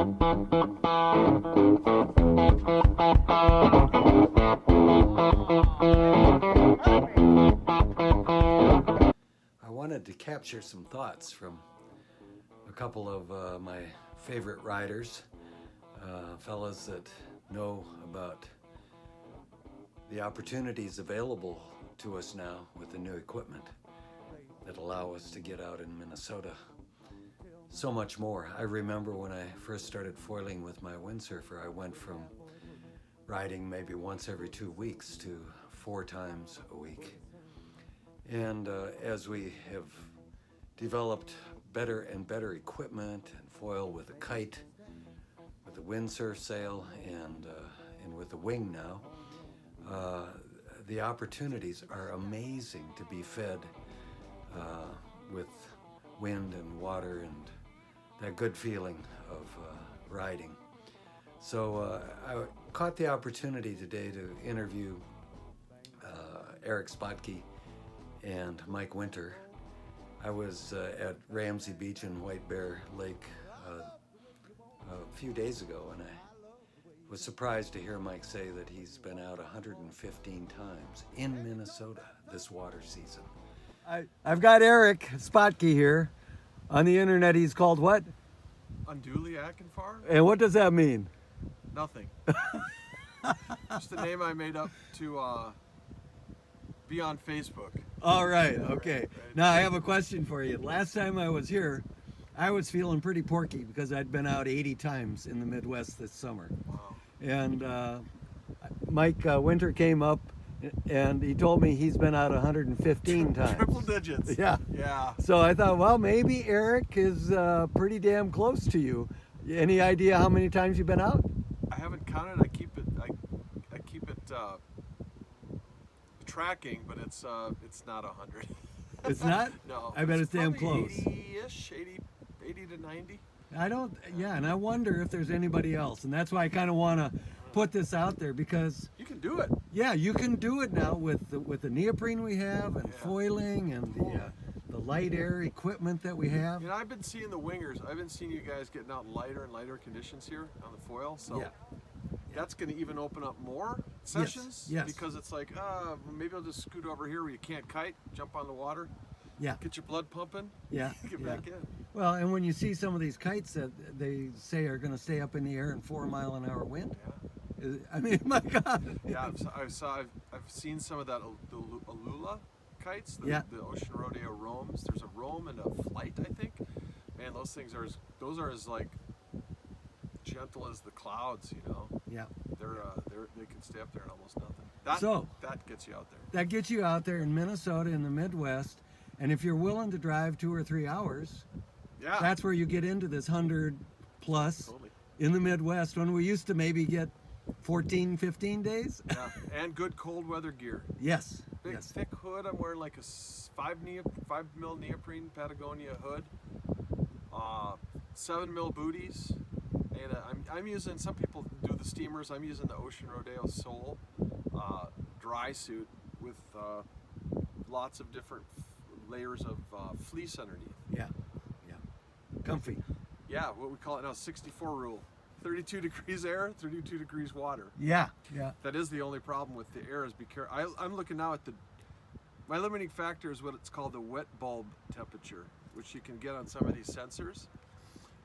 I wanted to capture some thoughts from a couple of my favorite riders, fellas that know about the opportunities available to us now with the new equipment that allow us to get out in Minnesota so much more. I remember when I first started foiling with my windsurfer, I went from riding maybe once every 2 weeks to 4 times a week. And as we have developed better and better equipment and foil with a kite, with a windsurf sail, and with a wing now, the opportunities are amazing to be fed with wind and water and that good feeling of riding. So I caught the opportunity today to interview Eric Spottke and Mike Winter. I was at Ramsey Beach in White Bear Lake a few days ago, and I was surprised to hear Mike say that he's been out 115 times in Minnesota this water season. I've got Eric Spottke here. On the internet, he's called what? Unduly Akinfar? And what does that mean? Nothing. Just a name I made up to be on Facebook. All right, okay. Right. Now I have a question for you. Last time I was here, I was feeling pretty porky because I'd been out 80 times in the Midwest this summer. Wow. And Mike Winter came up and he told me he's been out 115 times. Triple digits. Yeah. Yeah. So I thought, well, maybe Eric is pretty damn close to you. Any idea how many times you've been out? I haven't counted. I keep it tracking, but it's not 100. It's not? No. I bet it's damn close. 80-ish, 80 to 90. I don't, yeah, and I wonder if there's anybody else. And that's why I kind of want to put this out there because... You can do it. Yeah, you can do it now with the neoprene we have and foiling and the light air equipment that we have. You know, I've been seeing the wingers. I've been seeing you guys getting out in lighter and lighter conditions here on the foil. So that's going to even open up more sessions. Yes. Because it's like, maybe I'll just scoot over here where you can't kite, jump on the water. Yeah. Get your blood pumping. Yeah. Get back in. Well, and when you see some of these kites that they say are going to stay up in the air in 4-mile-an-hour wind. Yeah. I mean, my God. Yeah, I've seen some of that the Alula kites, the Ocean Rodeo roams. There's a roam and a flight, I think. Man, those things are as like gentle as the clouds, you know. Yeah. They can stay up there in almost nothing. That gets you out there. That gets you out there in Minnesota in the Midwest, and if you're willing to drive 2 or 3 hours, that's where you get into this 100 plus in the Midwest when we used to maybe get 14, 15 days. Yeah, and good cold weather gear. Yes. Big thick hood. I'm wearing like a 5 mil neoprene Patagonia hood. 7 mil booties. And I'm using, some people do the steamers. I'm using the Ocean Rodeo Soul dry suit with lots of different layers of fleece underneath. Yeah. Comfy. Yeah, what we call it now, 64 rule. 32 degrees air, 32 degrees water. Yeah. That is the only problem with the air is be careful. I'm looking now at my limiting factor is what it's called the wet bulb temperature, which you can get on some of these sensors.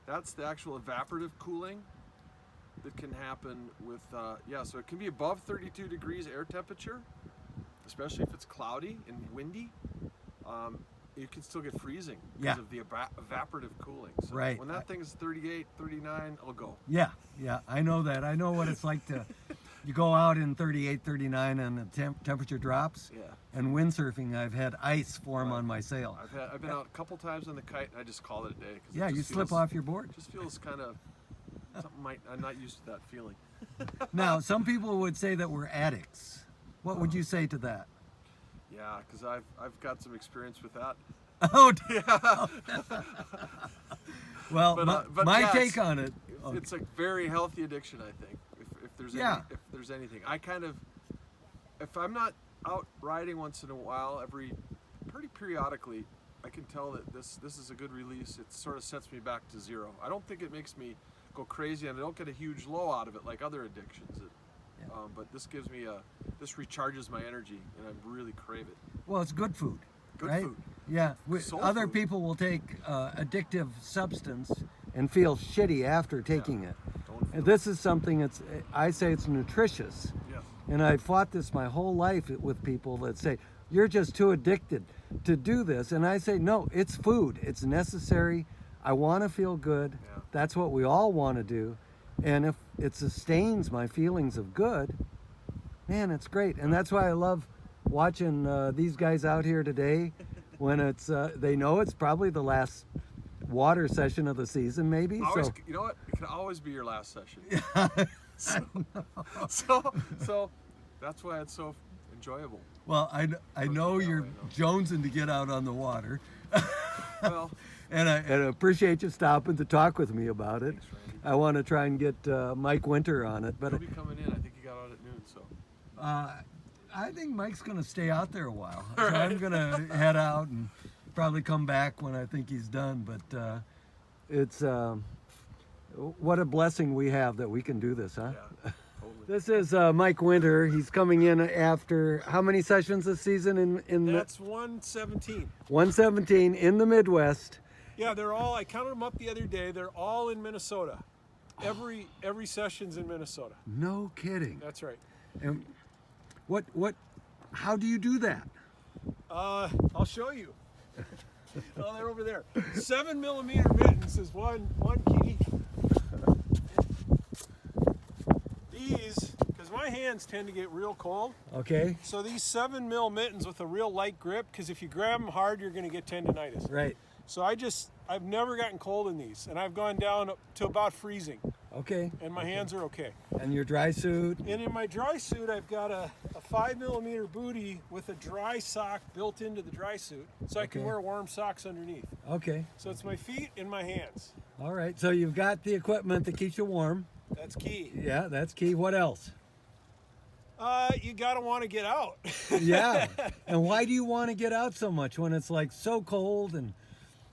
That's the actual evaporative cooling that can happen with, so it can be above 32 degrees air temperature, especially if it's cloudy and windy. You can still get freezing because of the evaporative cooling. So when that thing is 38, 39, it'll go. Yeah, I know that. I know what it's like to, you go out in 38, 39 and the temperature drops. Yeah. And windsurfing, I've had ice form on my sail. I've been out a couple times on the kite and I just call it a day. Yeah, you slip off your board. Just feels kind of, I'm not used to that feeling. Now, some people would say that we're addicts. What would you say to that? Yeah, because I've got some experience with that. Oh, yeah. Well, but my take on it. It's a very healthy addiction, I think. If there's anything, if I'm not out riding once in a while, pretty periodically, I can tell that this is a good release. It sort of sets me back to zero. I don't think it makes me go crazy, and I don't get a huge low out of it like other addictions. But this gives me this recharges my energy, and I really crave it. Well, it's good food. Good right? food. Yeah. Other food. people will take addictive substance and feel shitty after taking it. And this is something I say it's nutritious. Yes. And I fought this my whole life with people that say, you're just too addicted to do this. And I say, no, it's food. It's necessary. I want to feel good. Yeah. That's what we all want to do. And if it sustains my feelings of good, man, it's great. And that's why I love watching these guys out here today when it's they know it's probably the last water session of the season, maybe. Always, so you know what? It can always be your last session. Yeah. So that's why it's so enjoyable. Well, I know you're jonesing to get out on the water. Well, and I appreciate you stopping to talk with me about it. thanks, Randy. I want to try and get Mike Winter on it, but He'll be coming in. I think he got out at noon. So I think Mike's going to stay out there a while. So I'm going to head out and probably come back when I think he's done. But it's what a blessing we have that we can do this, huh? yeah, totally. This is Mike Winter. He's coming in after how many sessions this season in That's 117. 117 in the Midwest. Yeah, they're all. I counted them up the other day. They're all in Minnesota. Every session's in Minnesota. No kidding. That's right. And how do you do that? I'll show you. Oh, they're over there. 7mm mittens is one key. These, because my hands tend to get real cold. Okay. So these 7mm mittens with a real light grip, because if you grab them hard, you're going to get tendonitis. Right. So I've never gotten cold in these, and I've gone down to about freezing, Okay. and my hands are okay. And your dry suit? And in my dry suit, I've got a 5mm booty with a dry sock built into the dry suit, so I can Okay. wear warm socks underneath. Okay. So it's my feet and my hands. All right. So you've got the equipment that keeps you warm. That's key. Yeah, that's key. What else? You gotta want to get out. Yeah. And why do you want to get out so much when it's like so cold and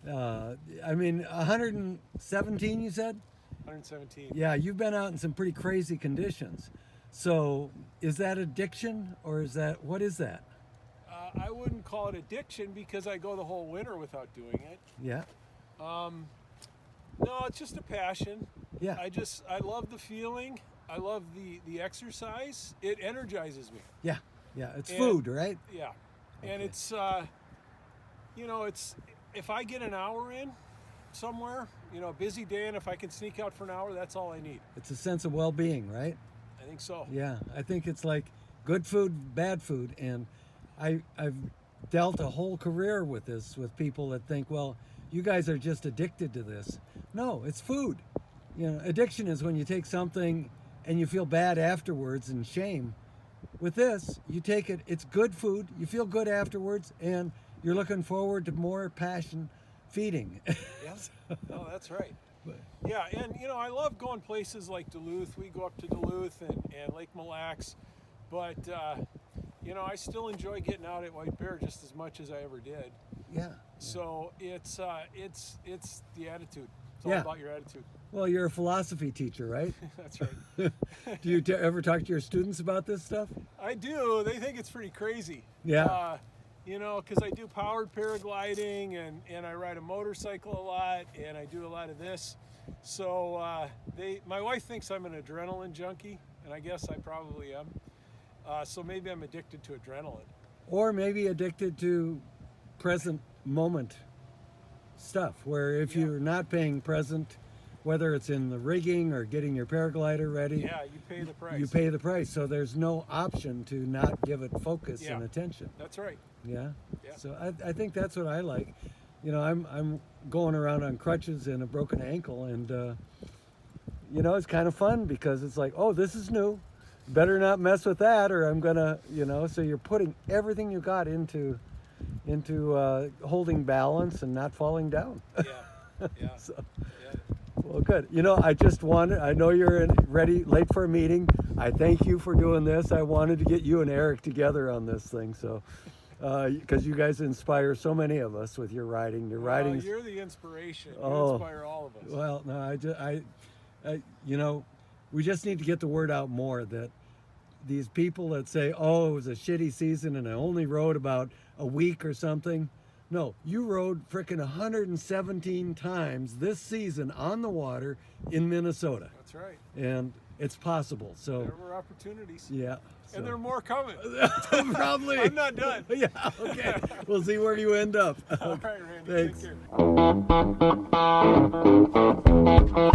117 you said? 117. Yeah, you've been out in some pretty crazy conditions. So is that addiction or what is that? I wouldn't call it addiction because I go the whole winter without doing it. Yeah. No, it's just a passion. Yeah. I love the feeling. I love the exercise. It energizes me. Yeah. Yeah. It's And- food, right? Yeah. And Okay. it's it's if I get an hour in somewhere, a busy day, and if I can sneak out for an hour, that's all I need. It's a sense of well-being, right? I think so. Yeah, I think it's like good food, bad food, and I've dealt a whole career with this with people that think, well, you guys are just addicted to this. No, it's food. Addiction is when you take something and you feel bad afterwards and shame. With this, you take it, it's good food, you feel good afterwards, and you're looking forward to more passion feeding. Yeah. No, that's right. Yeah, and I love going places like Duluth. We go up to Duluth and Lake Mille Lacs, but I still enjoy getting out at White Bear just as much as I ever did. Yeah. So it's the attitude. It's all Yeah. about your attitude. Well, you're a philosophy teacher, right? That's right. Do you ever talk to your students about this stuff? I do. They think it's pretty crazy. Yeah. Because I do powered paragliding and I ride a motorcycle a lot and I do a lot of this. So my wife thinks I'm an adrenaline junkie, and I guess I probably am. So maybe I'm addicted to adrenaline. Or maybe addicted to present moment stuff, where if Yeah. you're not paying present, whether it's in the rigging or getting your paraglider ready, Yeah, you pay the price. you pay the price. So there's no option to not give it focus Yeah. and attention. That's right. Yeah. Yeah. So I think that's what I like. I'm going around on crutches and a broken ankle, and it's kind of fun because it's like, oh, this is new. Better not mess with that, or I'm gonna, So you're putting everything you got into holding balance and not falling down. Yeah. Yeah. So, Yeah. well, good. I know you're late for a meeting. I thank you for doing this. I wanted to get you and Eric together on this thing. So because you guys inspire so many of us with your riding. Your riding. You're the inspiration. You Oh, inspire all of us. Well, no, I, you know, we just need to get the word out more that these people that say, oh, it was a shitty season and I only rode about a week or something. No, you rode frickin' 117 times this season on the water in Minnesota. That's right. And it's possible. So There were opportunities. yeah. And there are more coming. Probably. I'm not done. Yeah, okay. We'll see where you end up. All right, Randy. Thanks. Take care.